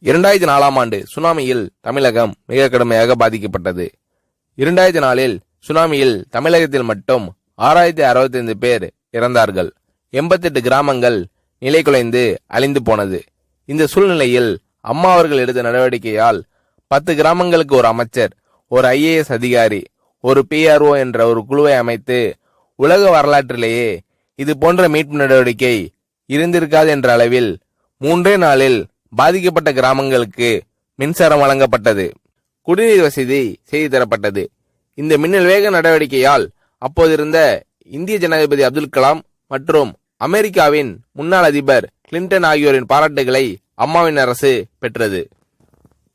2004ஆம் ஆண்டு சுனாமியில் தமிழகம் மிக கடுமையாக பாதிக்கப்பட்டது. 2004இல் சுனாமியில் தமிழகத்தில் மட்டும் 6065 பேர் இறந்தார்கள். 88 கிராமங்கள் நிலை குலைந்து அழிந்து போனது. இந்த சூழ்நிலையில் அம்மா அவர்கள் எடுத்த நடவடிக்கையால் 10 கிராமங்களுக்கு ஒரு அமைச்சர், ஒரு IAS அதிகாரி, ஒரு PRO என்ற ஒரு குழுவை அமைத்து உலக வரலாற்றிலேயே இது போன்ற மீட்பு நடவடிக்கை இருந்திருக்காது என்ற அளவில் 3 நாளில் பாதிக்கப்பட்ட கிராமங்களுக்கு மின்சாரம் வழங்கப்பட்டது. குடிநீர் வசதி செய்து தரப்பட்டது. இந்த மின்னல் வேக நடவடிக்கையால் அப்போதிருந்த இந்திய ஜனாதிபதி அப்துல் கலாம் மற்றும் அமெரிக்காவின் முன்னாள் அதிபர் கிளின்டன் ஆகியோரின் பாராட்டுகளை அம்மாவின் அரசு பெற்றது.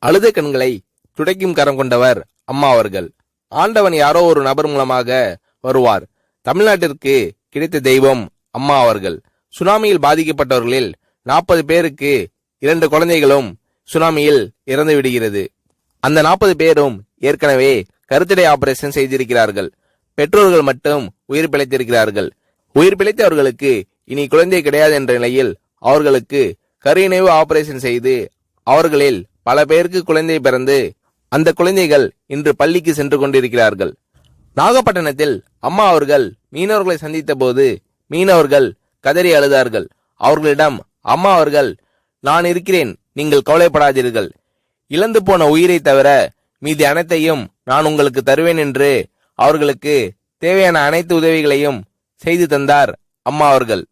அழுத கண்களை துடைக்கும் கரம் கொண்டவர் அம்மா அவர்கள். ஆண்டவன் யாரோ ஒரு நபர் மூலமாக வருவார். தமிழ்நாட்டிற்கு கிடைத்த தெய்வம் அம்மா அவர்கள். சுனாமியில் பாதிக்கப்பட்டவர்களில் 40 பேருக்கு 2 குழந்தைகளும் சுனாமியில் இறந்து விடுகிறது. அந்த 40 பேரும் ஏற்கனவே கருத்தடை ஆபரேஷன் செய்திருக்கிறார்கள். பெற்றோர்கள் மட்டும் உயிர் பிழைத்திருக்கிறார்கள். உயிர் பிழைத்தவர்களுக்கு இனி குழந்தை கிடையாது என்ற நிலையில் அவர்களுக்கு கருணைவு ஆபரேஷன் செய்து அவர்களில் பல பேருக்கு குழந்தை பிறந்து அந்த குழந்தைகள் இன்று பள்ளிக்கு சென்று கொண்டிருக்கிறார்கள். நாகப்பட்டினத்தில் அம்மா அவர்கள் மீனவர்களை சந்தித்த போது மீனவர்கள் கதறி அழுதார்கள். அவர்களிடம் அம்மா அவர்கள், நான் இருக்கிறேன், நீங்கள் கவலைப்படாதீர்கள், இழந்து போன உயிரை தவிர மீதி அனைத்தையும் நான் உங்களுக்கு தருவேன் என்று அவர்களுக்கு தேவையான அனைத்து உதவிகளையும் செய்து தந்தார் அம்மா அவர்கள்.